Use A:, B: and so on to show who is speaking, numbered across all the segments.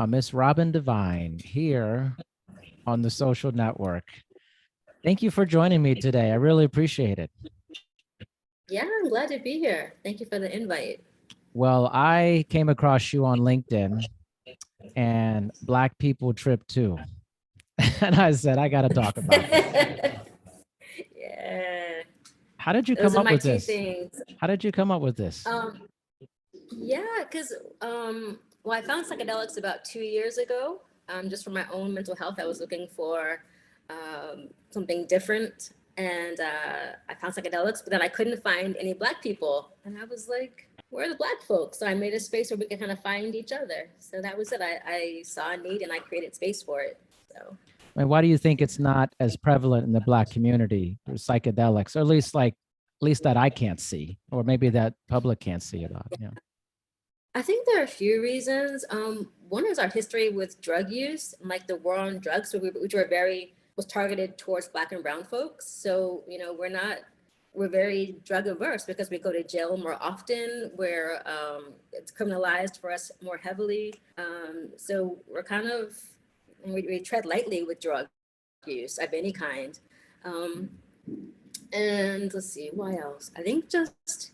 A: Miss Robin Devine here on the social network. Thank you for joining me today. I really appreciate it.
B: Yeah, I'm glad to be here. Thank you for the invite.
A: Well, I came across you on LinkedIn and Black People Trip too. And I said, I got to talk about this.
B: Yeah,
A: How did you
B: those
A: come
B: are
A: up
B: my
A: with
B: two
A: this?
B: things.
A: How did you come up with this?
B: Yeah, because well, I found psychedelics about 2 years ago. Just for my own mental health, I was looking for something different, and I found psychedelics. But then I couldn't find any Black people, and I was like, "Where are the Black folks?" So I made a space where we could kind of find each other. So that was it. I saw a need, and I created space for it. So.
A: I mean, why do you think it's not as prevalent in the Black community or psychedelics, or at least that I can't see, or maybe that public can't see about? Yeah.
B: I think there are a few reasons. One is our history with drug use, and like the war on drugs, which were very was targeted towards Black and Brown folks. So we're very drug averse because we go to jail more often, where it's criminalized for us more heavily. So we tread lightly with drug use of any kind. Um, and let's see, why else? I think just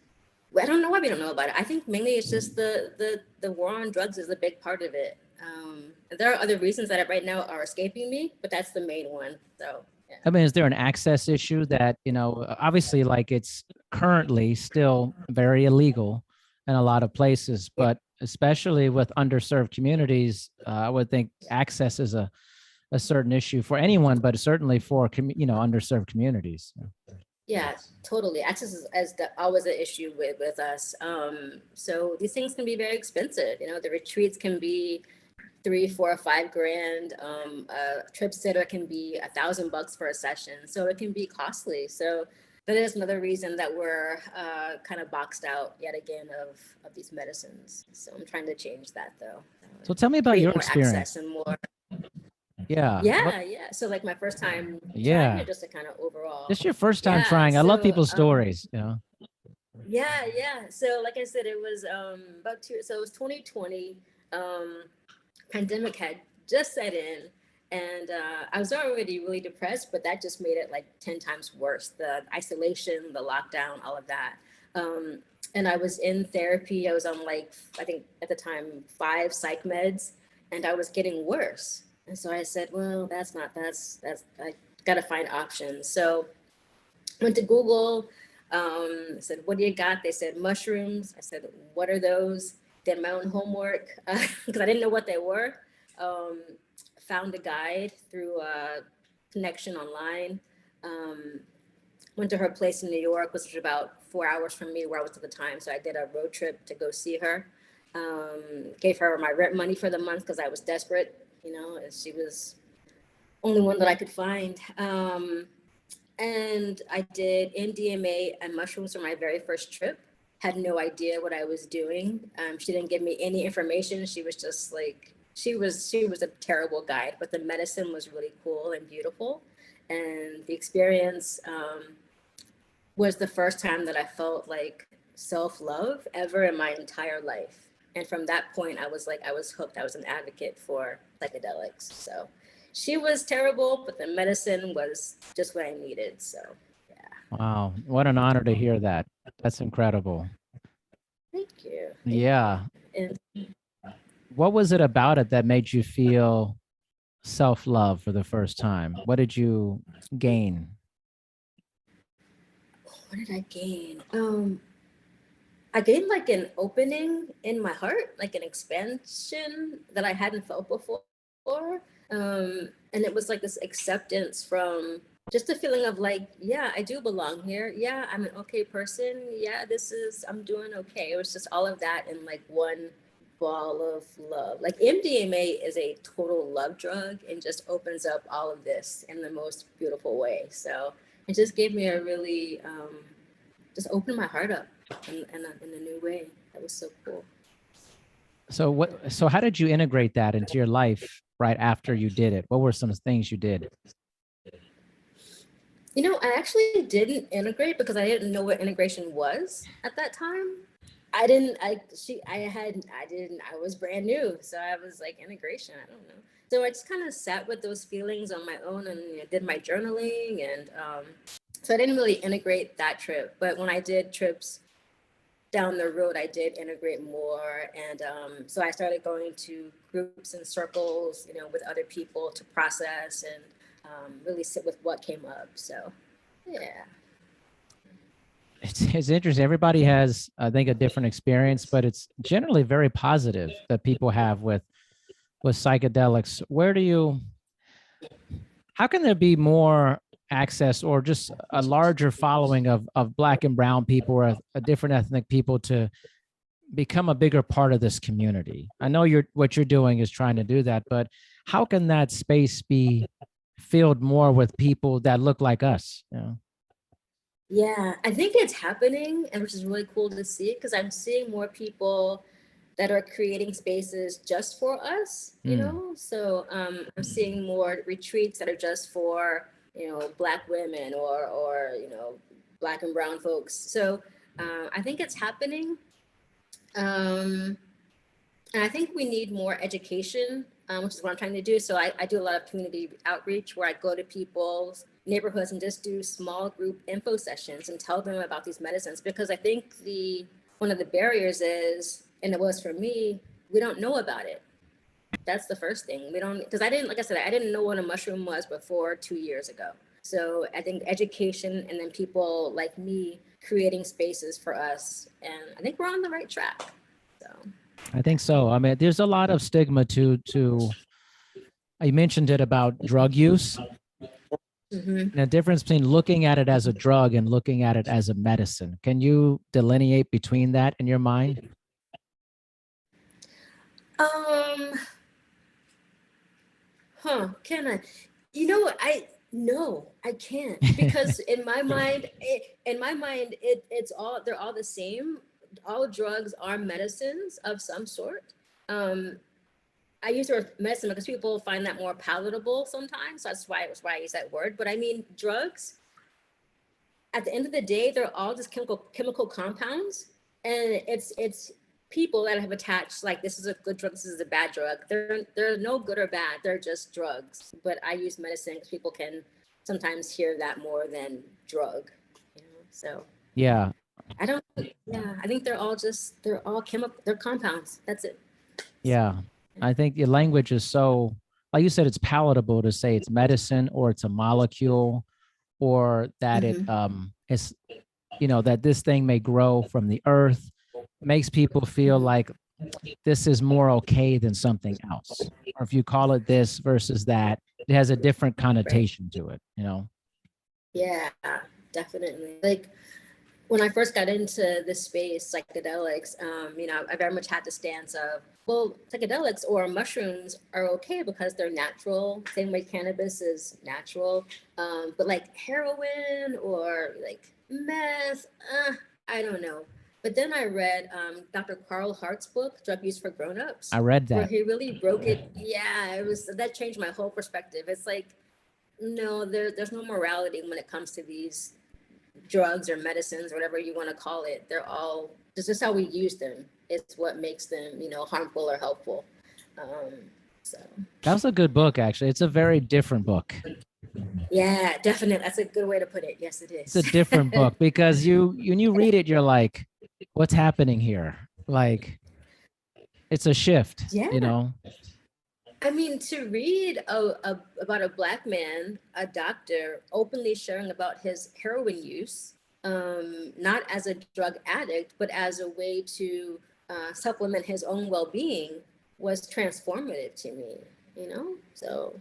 B: I don't know why we don't know about it. I think mainly it's just the war on drugs is a big part of it. There are other reasons that right now are escaping me, but that's the main one. So yeah.
A: I mean, is there an access issue that, obviously like it's currently still very illegal in a lot of places, but especially with underserved communities, I would think access is a certain issue for anyone, but certainly for, underserved communities.
B: Yeah, totally. Access always an issue with us. So these things can be very expensive. The retreats can be 3, 4, or 5 grand. A trip sitter can be $1,000 for a session, so it can be costly. So that is another reason that we're kind of boxed out yet again of these medicines. So I'm trying to change that though.
A: So tell me about
B: Create
A: your
B: more access
A: experience.
B: and more.
A: Yeah.
B: Yeah. So like my first time trying
A: Yeah.
B: it, just a kind of overall.
A: This is your first time
B: Yeah.
A: trying. I love people's stories.
B: Yeah. So like I said, it was about two. So it was 2020. Pandemic had just set in, and I was already really depressed, but that just made it like 10 times worse. The isolation, the lockdown, all of that. Um, and I was in therapy. I was on like I think at the time 5 psych meds, and I was getting worse. And so I said, well, that's I got to find options. So went to Google, said, what do you got? They said mushrooms. I said, what are those? Did my own homework because I didn't know what they were. Um, Found a guide through a connection online. Um, Went to her place in New York, which was about 4 hours from me where I was at the time. So I did a road trip to go see her. Gave her my rent money for the month because I was desperate, and she was only one that I could find. And I did MDMA and mushrooms for my very first trip. Had no idea what I was doing. She didn't give me any information. She was just like she was a terrible guide, but the medicine was really cool and beautiful, and the experience was the first time that I felt like self love ever in my entire life. And from that point, I was hooked. I was an advocate for psychedelics. So she was terrible, but the medicine was just what I needed. So yeah.
A: Wow. What an honor to hear that. That's incredible.
B: Thank you. Thank you.
A: Yeah.
B: And
A: What was it about it that made you feel self-love for the first time? What did you gain?
B: what did I gain? I gained like an opening in my heart, like an expansion that I hadn't felt before. And it was like this acceptance from just a feeling of like, yeah, I do belong here. Yeah, I'm an okay person. Yeah, I'm doing okay. It was just all of that in like one ball of love. Like MDMA is a total love drug and just opens up all of this in the most beautiful way. So it just gave me a really, just opened my heart up in a new way. That was so cool.
A: So how did you integrate that into your life right after you did it? What were some things you did?
B: I actually didn't integrate because I didn't know what integration was at that time. I was brand new. So I was like, integration, I don't know. So I just kind of sat with those feelings on my own and did my journaling. And so I didn't really integrate that trip. But when I did trips down the road, I did integrate more. And so I started going to groups and circles, with other people to process and really sit with what came up. So, yeah.
A: It's interesting. Everybody has, I think, a different experience, but it's generally very positive that people have with psychedelics. How can there be more access or just a larger following of Black and brown people or a different ethnic people to become a bigger part of this community? I know what you're doing is trying to do that, but how can that space be filled more with people that look like us?
B: Yeah, I think it's happening, and which is really cool to see because I'm seeing more people that are creating spaces just for us, So I'm seeing more retreats that are just for, Black women or Black and brown folks. So I think it's happening. And I think we need more education, which is what I'm trying to do. So I do a lot of community outreach where I go to people's neighborhoods and just do small group info sessions and tell them about these medicines. Because I think one of the barriers is, and it was for me, we don't know about it. That's the first thing. We don't, because like I said, I didn't know what a mushroom was before 2 years ago. So I think education and then people like me creating spaces for us. And I think we're on the right track. So.
A: I think so. I mean, there's a lot of stigma to you mentioned it about drug use. Mm-hmm. The difference between looking at it as a drug and looking at it as a medicine. Can you delineate between that in your mind?
B: Can I? No, I can't, because in my mind, they're all the same. All drugs are medicines of some sort. I use the word medicine because people find that more palatable sometimes. So that's why I use that word. But I mean, drugs, at the end of the day, they're all just chemical compounds. And it's people that have attached, like, this is a good drug, this is a bad drug. They're no good or bad. They're just drugs. But I use medicine because people can sometimes hear that more than drug. So
A: yeah.
B: I think they're all chemical, they're compounds. That's it.
A: Yeah. I think your language is so, like you said, it's palatable to say it's medicine or it's a molecule or that it's, that this thing may grow from the earth, makes people feel like this is more okay than something else. Or if you call it this versus that, it has a different connotation to it,
B: Yeah, definitely. Like, when I first got into this space, psychedelics, I very much had the stance of, well, psychedelics or mushrooms are okay because they're natural, same way cannabis is natural. But like heroin or like meth, I don't know. But then I read Dr. Carl Hart's book, Drug Use for Grownups.
A: I read that.
B: Where he really broke it. Yeah, that changed my whole perspective. It's like, no, there's no morality when it comes to these drugs or medicines, whatever you want to call it. They're all just how we use them. It's what makes them, harmful or helpful. So
A: that was a good book, actually. It's a very different book.
B: Yeah, definitely. That's a good way to put it. Yes, it is.
A: It's a different book because when you read it, you're like, what's happening here? Like, it's a shift,
B: I mean, to read about a Black man, a doctor, openly sharing about his heroin use, not as a drug addict, but as a way to supplement his own well-being, was transformative to me, So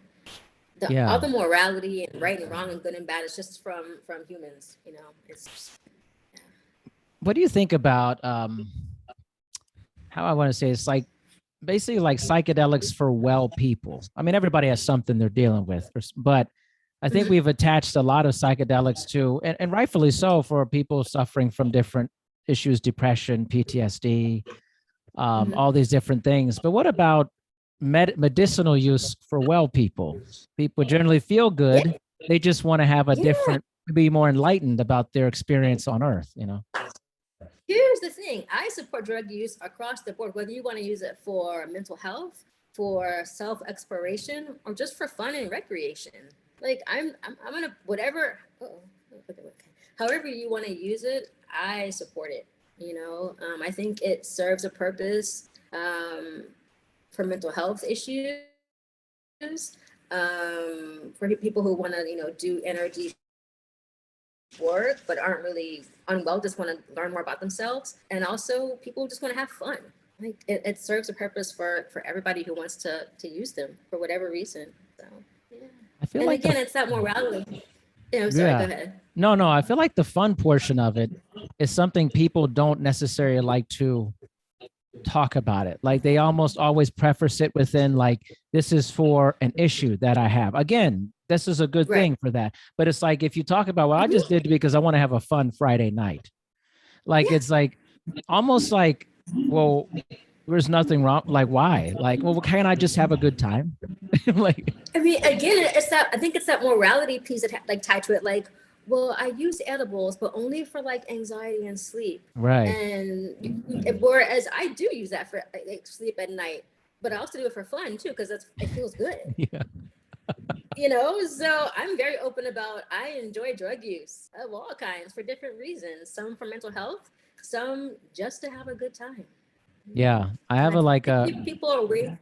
B: all the morality and right and wrong and good and bad is just from humans, It's
A: What do you think about how I want to say it's like basically like psychedelics for well people? I mean, everybody has something they're dealing with, but I think we've attached a lot of psychedelics to, and rightfully so, for people suffering from different issues, depression, PTSD, all these different things. But what about medicinal use for well people? People generally feel good. Yeah. They just want to have a different, be more enlightened about their experience on Earth,
B: Here's here's the thing. I support drug use across the board, whether you want to use it for mental health, for self-exploration, or just for fun and recreation. Like I'm gonna, whatever, okay. However you want to use it, I support it. I think it serves a purpose for mental health issues, for people who want to, do energy work but aren't really unwell, just want to learn more about themselves, and also people who just want to have fun. Like it serves a purpose for everybody who wants to use them for whatever reason. So yeah.
A: I feel
B: And
A: like
B: again, it's that morality. Yeah, I'm sorry,
A: yeah.
B: go ahead.
A: No, I feel like the fun portion of it is something people don't necessarily like to talk about it. Like they almost always preface it within like, this is for an issue that I have. Again, this is a good
B: Right.
A: thing for that. But it's like, if you talk about, well, I just did it because I want to have a fun Friday night. Like, it's like almost like, well, there's nothing wrong. Like, why? Like, well, can't I just have a good time? Like,
B: I mean, again, I think it's that morality piece that like tied to it. Like, well, I use edibles, but only for like anxiety and sleep.
A: right.
B: And whereas I do use that for like sleep at night, but I also do it for fun too, because it feels good.
A: Yeah.
B: So I'm very open about, I enjoy drug use of all kinds for different reasons. Some for mental health, some just to have a good time.
A: Yeah. I have
B: People are weird.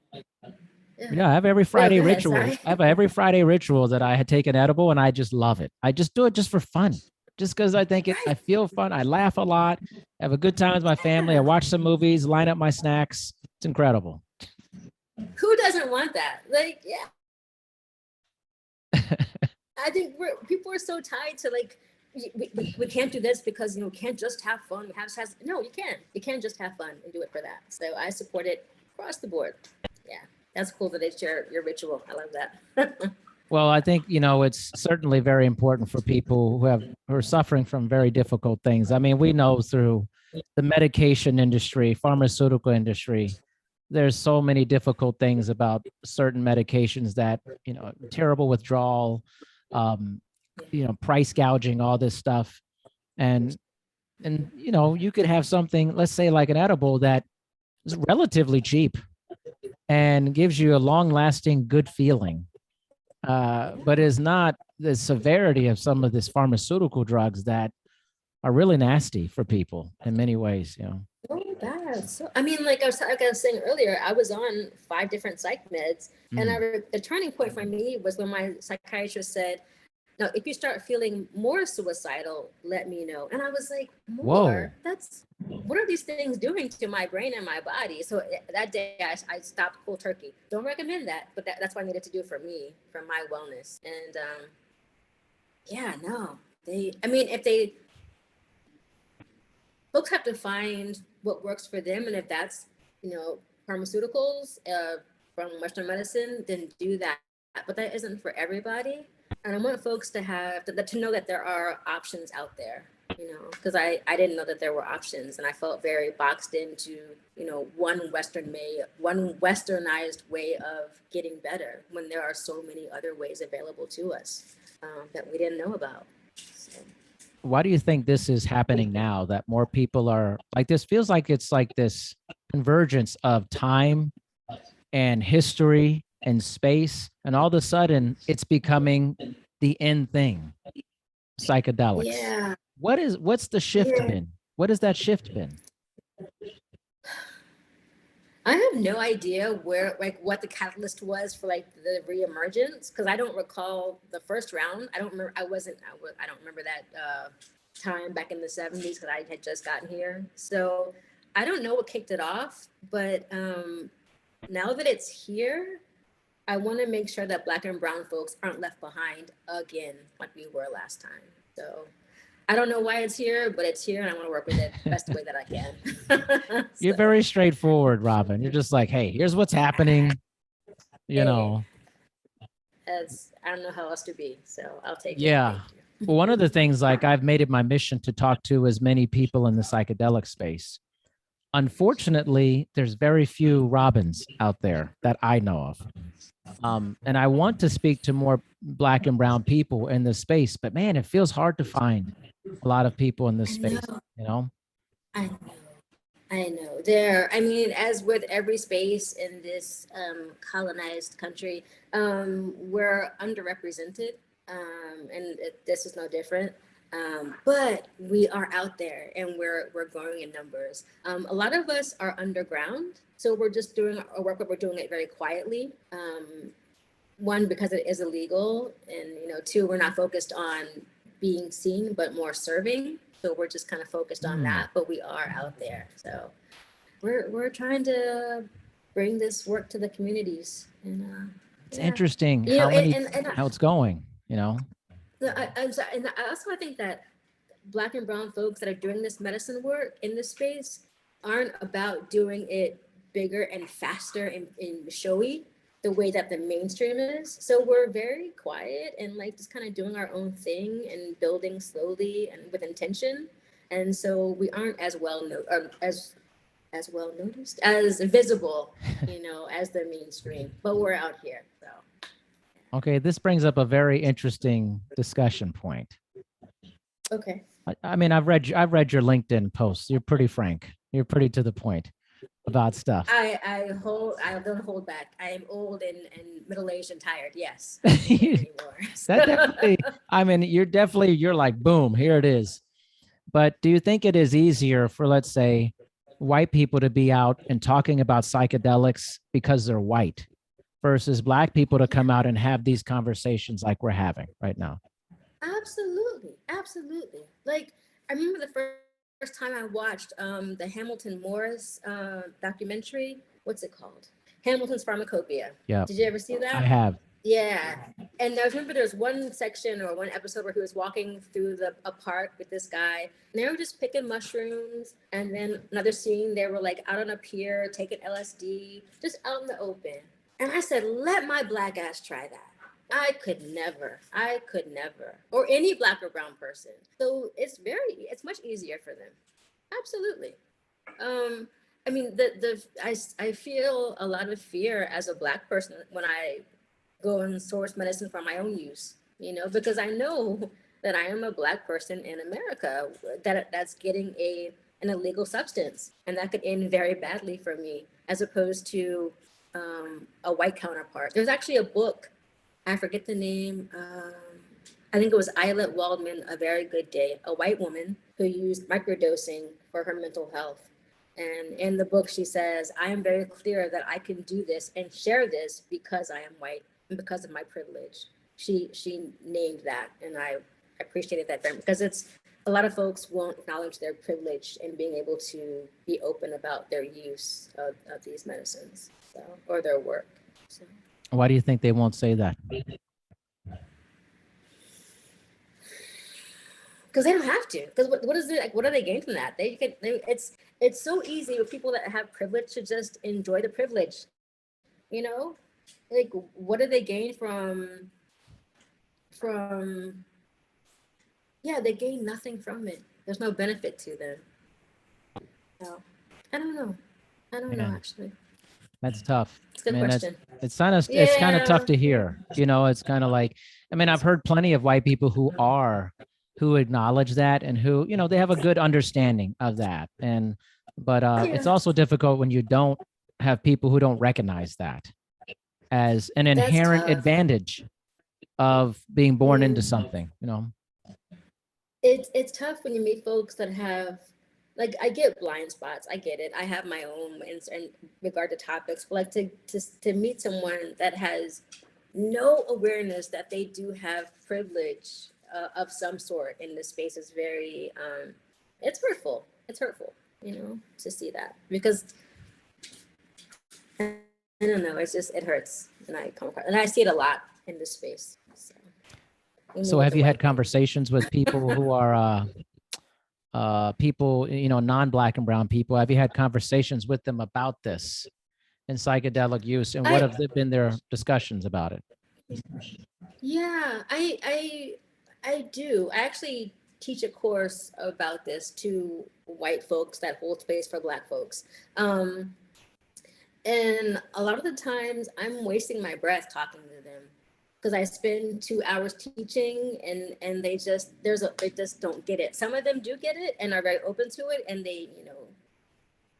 A: Yeah, I have every Friday
B: go ahead,
A: ritual.
B: sorry.
A: I have every Friday ritual that I had taken edible, and I just love it. I just do it just for fun, just because I think I feel fun. I laugh a lot, have a good time with my family. I watch some movies, line up my snacks. It's incredible.
B: Who doesn't want that? Like, yeah. I think people are so tied to like, we can't do this because, we can't just have fun. No, you can. You can't just have fun and do it for that. So I support it across the board. Yeah, that's cool that they share your ritual. I love that.
A: Well, I think, it's certainly very important for people who are suffering from very difficult things. I mean, we know through the medication industry, pharmaceutical industry, there's so many difficult things about certain medications that, terrible withdrawal, price gouging, all this stuff. And you could have something, let's say like an edible that is relatively cheap and gives you a long lasting good feeling, but is not the severity of some of this pharmaceutical drugs that are really nasty for people in many ways.
B: Oh, bad. So, I mean, like I was saying earlier, I was on 5 different psych meds, and the turning point for me was when my psychiatrist said, "Now, if you start feeling more suicidal, let me know." And I was like, "More?
A: Whoa.
B: What are these things doing to my brain and my body?" So that day, I stopped cold turkey. Don't recommend that, but that's what I needed to do for me, for my wellness. And if folks have to find what works for them, and if that's pharmaceuticals from Western medicine, then do that. But that isn't for everybody, and I want folks to know that there are options out there. Because I didn't know that there were options, and I felt very boxed into one westernized way of getting better, when there are so many other ways available to us that we didn't know about. So.
A: Why do you think this is happening now, that more people are like this? Feels like it's like this convergence of time and history and space, and all of a sudden it's becoming the in thing, psychedelics.
B: Yeah.
A: What's the shift been? What has that shift been?
B: I have no idea what the catalyst was for like the reemergence, because I don't recall the first round. I don't remember. I don't remember that time back in the 70s, because I had just gotten here. So I don't know what kicked it off, but now that it's here, I want to make sure that Black and brown folks aren't left behind again, like we were last time. So I don't know why it's here, but it's here, and I want to work with it the best way that I can.
A: You're very straightforward, Robin. You're just like, hey, here's what's happening.
B: As I don't know how else to be, so I'll take it.
A: Yeah. Well, one of the things, like, I've made it my mission to talk to as many people in the psychedelic space. Unfortunately, there's very few Robins out there that I know of. And I want to speak to more Black and brown people in this space, but man, it feels hard to find a lot of people in this space,
B: I know. I know there. I mean, as with every space in this colonized country, we're underrepresented, and this is no different. But we are out there, and we're growing in numbers. A lot of us are underground, so we're just doing our work, but we're doing it very quietly. One, because it is illegal, and two, we're not focused on being seen, but more serving. So we're just kind of focused on that, but we are out there. So we're trying to bring this work to the communities, and
A: It's
B: yeah,
A: interesting how it's going,
B: I'm sorry, and I also think that Black and brown folks that are doing this medicine work in this space aren't about doing it bigger and faster and showy the way that the mainstream is. So we're very quiet and like just kind of doing our own thing and building slowly and with intention. And so we aren't as well as well noticed, as visible, as the mainstream. But we're out here. So
A: Okay, this brings up a very interesting discussion point.
B: okay.
A: I mean, I've read your LinkedIn posts. You're pretty frank. You're pretty to the point about stuff.
B: I don't hold back. I am old and middle-aged and tired. Yes. I don't anymore.
A: That definitely, I mean, you're like, boom, here it is. But do you think it is easier for, let's say, white people to be out and talking about psychedelics because they're white versus Black people to come out and have these conversations like we're having right now?
B: Absolutely. Like, I remember the first time I watched the Hamilton Morris documentary. What's it called? Hamilton's Pharmacopoeia.
A: Yeah.
B: Did you ever see that?
A: I have.
B: Yeah. And I remember there's one section or one episode where he was walking through a park with this guy, and they were just picking mushrooms. And then another scene, they were like out on a pier, taking LSD, just out in the open. And I said, let my Black ass try that. I could never, or any Black or brown person. So it's much easier for them. Absolutely. I mean, I feel a lot of fear as a Black person when I go and source medicine for my own use, because I know that I am a Black person in America that's getting an illegal substance, and that could end very badly for me, as opposed to a white counterpart. There's actually a book, I forget the name. I think it was Islet Waldman, A Very Good Day, a white woman who used microdosing for her mental health. And in the book, she says, I am very clear that I can do this and share this because I am white and because of my privilege. She named that, and I appreciated that very much, because it's a lot of folks won't acknowledge their privilege in being able to be open about their use of these medicines, or their work. So.
A: Why do you think they won't say that?
B: Because they don't have to. Because what is it like? What do they gain from that? It's so easy with people that have privilege to just enjoy the privilege. Like, what do they gain from? Yeah, they gain nothing from it. There's no benefit to them. So, I don't know. Actually.
A: That's tough.
B: It's a good question.
A: It's kind of tough to hear. It's kind of like, I mean, I've heard plenty of white people who acknowledge that and who, they have a good understanding of that. But it's also difficult when you don't have people who don't recognize that as an inherent advantage of being born into something,
B: It's tough when you meet folks that have, like, I get blind spots. I get it. I have my own in regard to topics, but like to meet someone that has no awareness that they do have privilege of some sort in this space is very, it's hurtful. It's hurtful, to see that, because I don't know. It's just, it hurts, and I come across, and I see it a lot in this space.
A: So have you had conversations with people who are people, non-Black and brown people? Have you had conversations with them about this and psychedelic use, and what have been their discussions about it?
B: Yeah, I do. I actually teach a course about this to white folks that hold space for Black folks. And a lot of the times I'm wasting my breath talking to them, because I spend 2 hours teaching, and they just don't get it. Some of them do get it and are very open to it, and they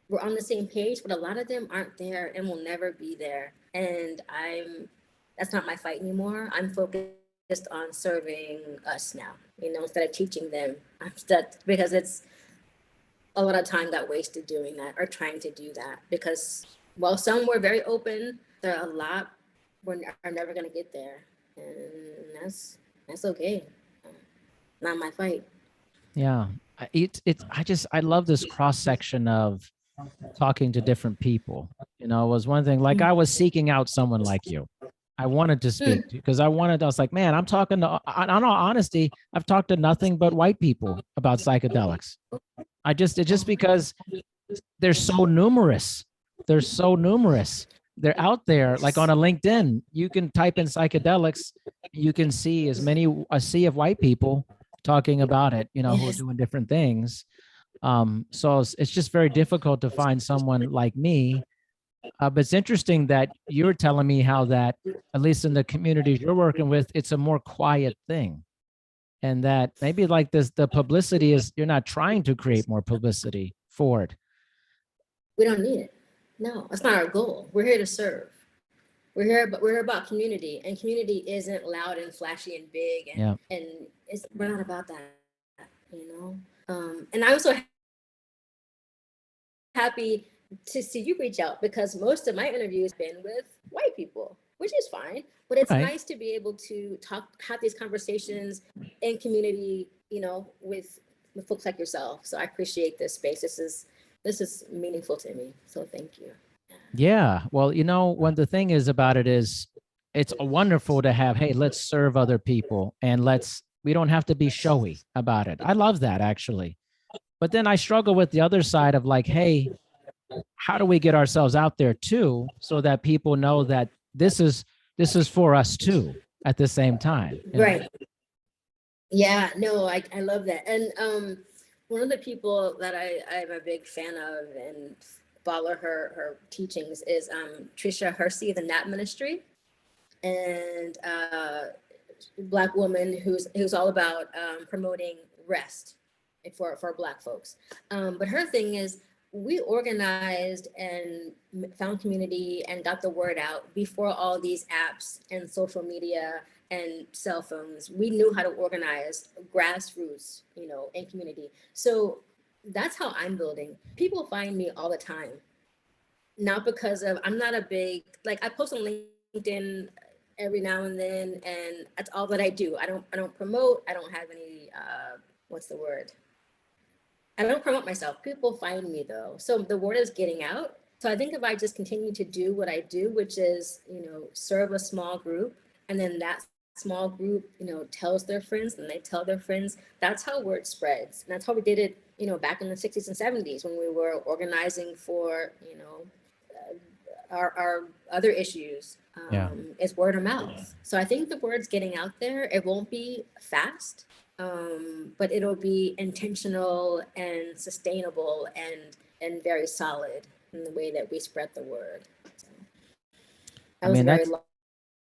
B: we're on the same page, but a lot of them aren't there and will never be there. And that's not my fight anymore. I'm focused on serving us now, instead of teaching them. Because it's a lot of time got wasted doing that or trying to do that, because while some were very open, there are a lot are never going to get there. And that's okay. Not my fight.
A: Yeah. I love this cross section of talking to different people. It was one thing, like I was seeking out someone like you. I wanted to speak to, because I was like, man, I'm talking to, in all honesty, I've talked to nothing but white people about psychedelics. It's just because they're so numerous. They're so numerous. They're out there, like on a LinkedIn, you can type in psychedelics, you can see a sea of white people talking about it, who are doing different things. So it's just very difficult to find someone like me. But it's interesting that you're telling me how that, at least in the communities you're working with, it's a more quiet thing. And that maybe like this, the publicity is, you're not trying to create more publicity for it.
B: We don't need it. No, that's not our goal. We're here to serve. We're here about community, and community isn't loud and flashy and big, and we're not about that. And I also happy to see you reach out, because most of my interviews have been with white people, which is fine, but it's nice to be able to have these conversations in community, with folks like yourself. So I appreciate this space. This is meaningful to me. So thank you.
A: Yeah. Well, when the thing is about it is, it's wonderful to have, hey, let's serve other people, and we don't have to be showy about it. I love that, actually. But then I struggle with the other side of like, hey, how do we get ourselves out there too, so that people know that this is for us too at the same time?
B: Right. Yeah, no, I love that. And one of the people that I'm a big fan of and follow her teachings is Trisha Hersey, the Nat Ministry, and Black woman who's all about promoting rest for Black folks. But her thing is, we organized and found community and got the word out before all these apps and social media and cell phones. We knew how to organize grassroots, in community. So that's how I'm building. People find me all the time, not because of, I'm not a big, like, I post on LinkedIn every now and then, and that's all that I do. I don't promote. I don't have any, what's the word? I don't promote myself. People find me though. So the word is getting out. So I think if I just continue to do what I do, which is, serve a small group, and then that small group, tells their friends, and they tell their friends, that's how word spreads. And that's how we did it, back in the 60s and 70s when we were organizing for, our other issues, is word of mouth. So I think the word's getting out there. It won't be fast, but it'll be intentional and sustainable and very solid in the way that we spread the word. So that was a very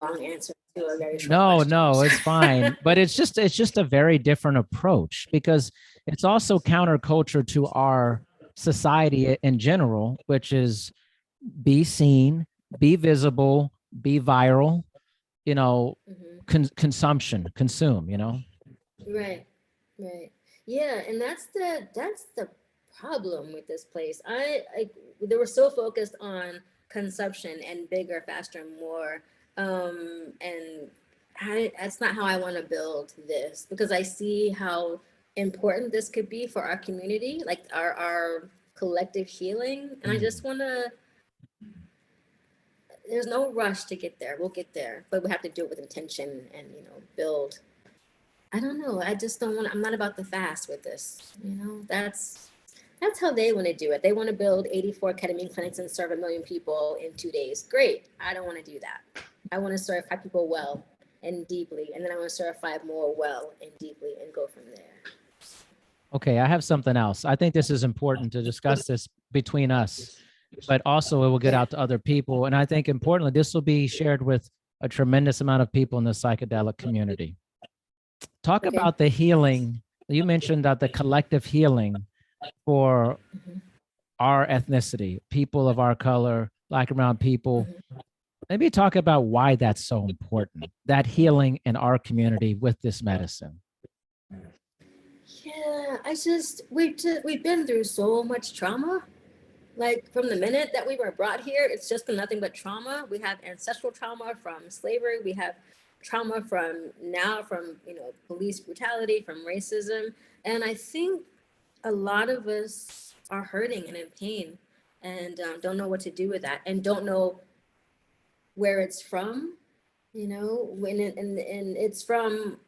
B: long answer to a very short question.
A: No, it's fine. But it's just a very different approach, because it's also counterculture to our society in general, which is be seen, be visible, be viral, consume.
B: Right. Yeah, and that's the problem with this place. They were so focused on consumption and bigger, faster, more, and that's not how I want to build this, because I see how important this could be for our community, like our collective healing, and I just want to. There's no rush to get there. We'll get there, but we have to do it with intention and build. I don't know. I just don't want. I'm not about the fast with this. That's how they want to do it. They want to build 84 ketamine clinics and serve 1 million people in 2 days. Great. I don't want to do that. I want to serve 5 people well and deeply, and then I want to serve 5 more well and deeply, and go from there.
A: Okay, I have something else. I think this is important to discuss this between us, but also it will get out to other people. And I think importantly, this will be shared with a tremendous amount of people in the psychedelic community. Talk about the healing. You mentioned that the collective healing for our ethnicity, people of our color, Black and brown people.
B: Mhm.
A: Maybe talk about why that's so important, that healing in our community with this medicine.
B: Yeah, we've been through so much trauma. Like from the minute that we were brought here, it's just been nothing but trauma. We have ancestral trauma from slavery. We have trauma from now from police brutality, from racism, and I think a lot of us are hurting and in pain, and don't know what to do with that, and don't know where it's from. And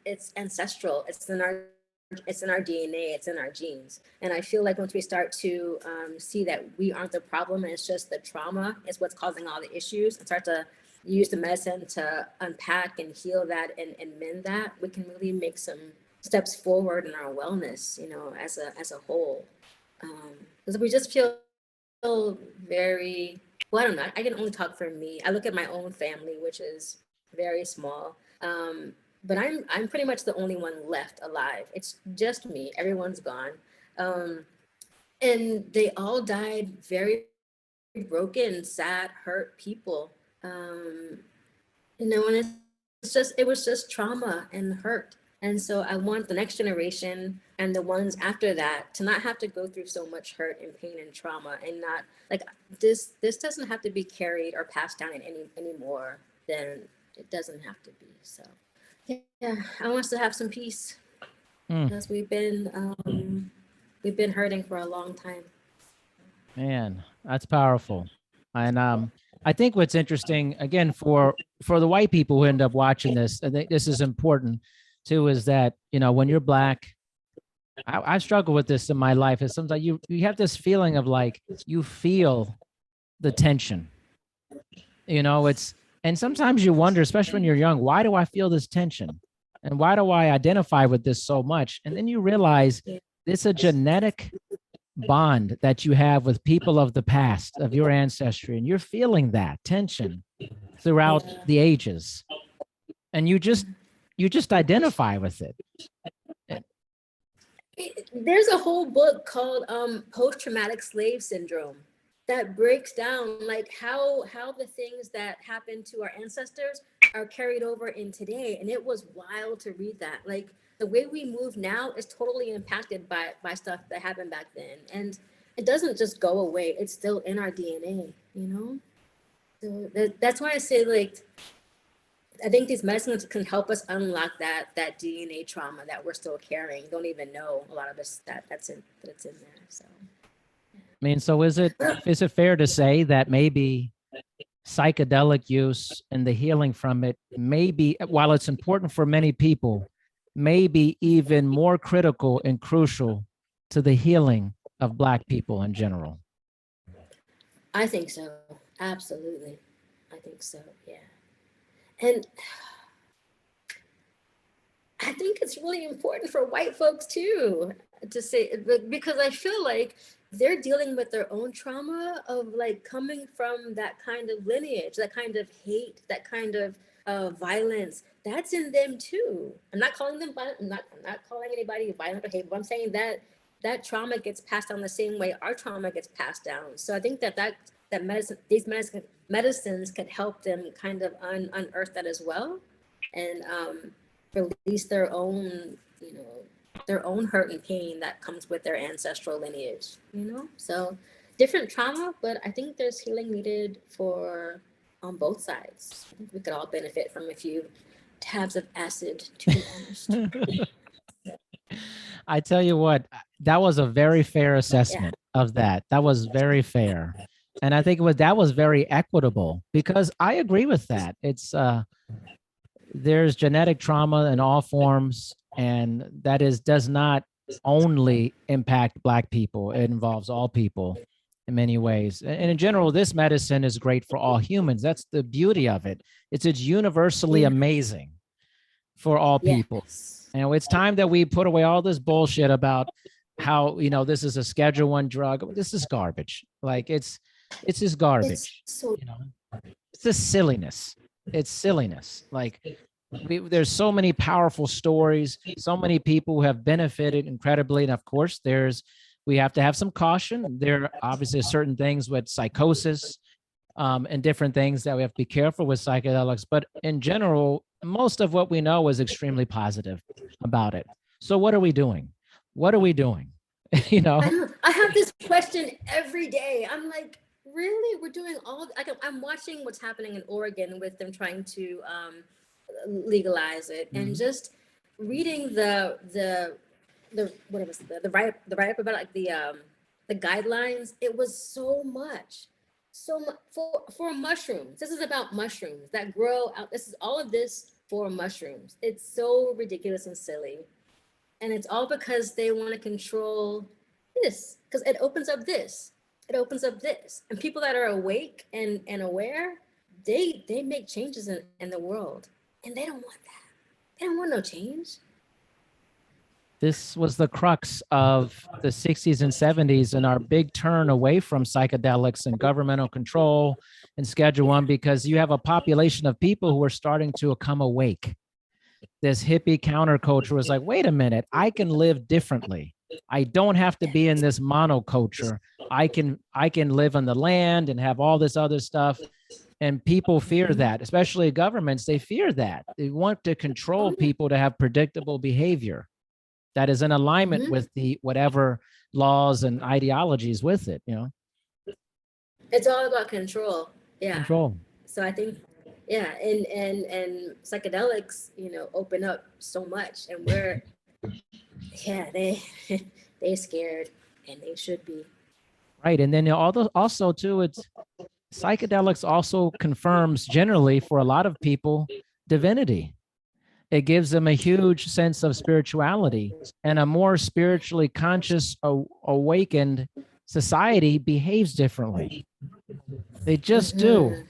B: it's ancestral. It's in our DNA, it's in our genes. And I feel like once we start to see that we aren't the problem, and it's just the trauma is what's causing all the issues, and start to use the medicine to unpack and heal that and mend that, we can really make some steps forward in our wellness, as a whole. Because we just feel very, well, I don't know. I can only talk for me. I look at my own family, which is very small. But I'm pretty much the only one left alive. It's just me. Everyone's gone. Um, and they all died very broken, sad, hurt people. Um, and it was just trauma and hurt. And so I want the next generation and the ones after that to not have to go through so much hurt and pain and trauma, and not like this doesn't have to be carried or passed down in any more than it doesn't have to be. So yeah, I want us to have some peace, because we've been hurting for a long time.
A: Man, that's powerful. And I think what's interesting, again, for the white people who end up watching this, I think this is important too, is that, when you're Black, I struggle with this in my life, is sometimes you have this feeling of like, you feel the tension, and sometimes you wonder, especially when you're young, why do I feel this tension? And why do I identify with this so much? And then you realize it's a genetic bond that you have with people of the past, of your ancestry, and you're feeling that tension throughout the ages, and you just identify with it.
B: There's a whole book called Post-Traumatic Slave Syndrome that breaks down like how the things that happened to our ancestors are carried over in today. And it was wild to read that. Like the way we move now is totally impacted by stuff that happened back then. And it doesn't just go away. It's still in our DNA. So that's why I say, like, I think these medicines can help us unlock that DNA trauma that we're still carrying. Don't even know, a lot of us, that's in there. So
A: I mean, so is it fair to say that maybe psychedelic use and the healing from it, maybe, while it's important for many people, maybe even more critical and crucial to the healing of Black people in general?
B: I think so. Absolutely. I think so. Yeah. And I think it's really important for white folks too, to say, because I feel like they're dealing with their own trauma of like coming from that kind of lineage, that kind of hate, that kind of violence. That's in them too. I'm not calling them violent. I'm not calling anybody violent or hate, but I'm saying that trauma gets passed down the same way our trauma gets passed down. So I think that medicines could help them kind of unearth that as well, and release their own, their own hurt and pain that comes with their ancestral lineage. So different trauma, but I think there's healing needed on both sides. I think we could all benefit from a few tabs of acid, to be honest.
A: I tell you what, that was a very fair assessment of that. That was very fair. And I think that was very equitable, because I agree with that. It's there's genetic trauma in all forms, and that does not only impact Black people. It involves all people in many ways. And in general, this medicine is great for all humans. That's the beauty of it. It's universally amazing for all people.
B: Yes.
A: It's time that we put away all this bullshit about how, this is a Schedule 1 drug. This is garbage. Like it's just garbage. It's just silliness. It's silliness. Like there's so many powerful stories, so many people who have benefited incredibly. And of course, there's we have to have some caution. There are obviously certain things with psychosis and different things that we have to be careful with psychedelics. But in general, most of what we know is extremely positive about it. So what are we doing? What are we doing? You know?
B: I have this question every day. I'm like, really? We're doing all, like, I'm watching what's happening in Oregon with them trying to legalize it, and just reading the what was the write up about, like, the guidelines. It was so much for mushrooms. This is about mushrooms that grow out. This is all of this for mushrooms. It's so ridiculous and silly, and it's all because they want to control this, because it opens up this, and people that are awake and aware, they make changes in the world, and they don't want that. They don't want no change.
A: This was the crux of the 60s and 70s and our big turn away from psychedelics and governmental control and Schedule One, because you have a population of people who are starting to come awake. This hippie counterculture was like, wait a minute, I can live differently. I don't have to be in this monoculture. I can live on the land and have all this other stuff. And people fear that, especially governments. They fear that. They want to control people to have predictable behavior that is in alignment with the whatever laws and ideologies with it, you know?
B: It's all about control. Yeah.
A: Control.
B: So I think, yeah, and psychedelics, open up so much, and we're, yeah, they scared, and they should be.
A: Right. And then also too, it's psychedelics also confirms generally for a lot of people divinity. It gives them a huge sense of spirituality, and a more spiritually conscious, awakened society behaves differently. They just do,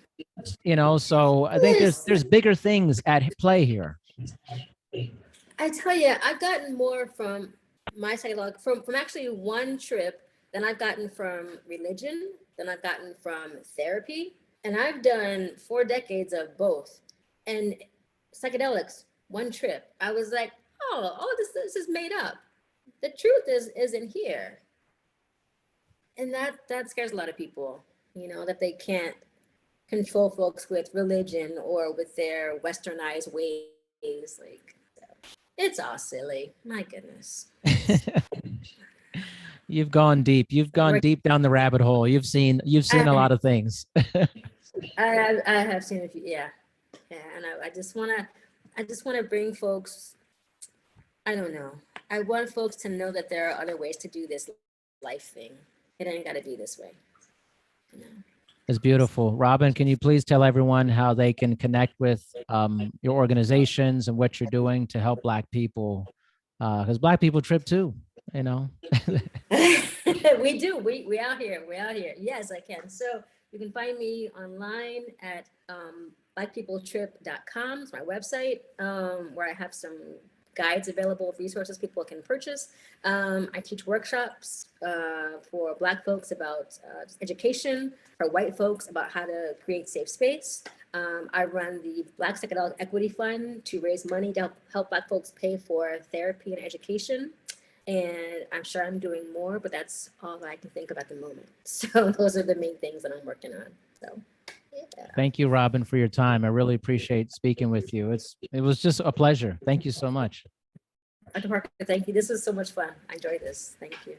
A: so I think there's bigger things at play here.
B: I tell you, I've gotten more from my psychedelic, from actually one trip, than I've gotten from religion, than I've gotten from therapy. And I've done 4 decades of both. And psychedelics, one trip, I was like, oh, all this is made up. The truth is in here. And that scares a lot of people, that they can't control folks with religion or with their westernized ways. Like, it's all silly. My goodness.
A: You've gone deep. You've gone deep down the rabbit hole. You've seen a lot of things.
B: I have seen a few. Yeah. And I just want to bring folks, I don't know. I want folks to know that there are other ways to do this life thing. It ain't got to be this way.
A: It's beautiful. Robin, can you please tell everyone how they can connect with your organizations and what you're doing to help Black people? Because Black people trip too, We
B: do. We out here. Yes, I can. So you can find me online at blackpeopletrip.com. It's my website, where I have some guides available, resources people can purchase. I teach workshops for Black folks about education, for white folks about how to create safe space. I run the Black Psychedelic Equity Fund to raise money to help Black folks pay for therapy and education. And I'm sure I'm doing more, but that's all I can think of at the moment. So those are the main things that I'm working on. So. Yeah.
A: Thank you, Robin, for your time. I really appreciate speaking with you. It was just a pleasure. Thank you so much.
B: Dr. Parker, thank you. This was so much fun. I enjoyed this. Thank you.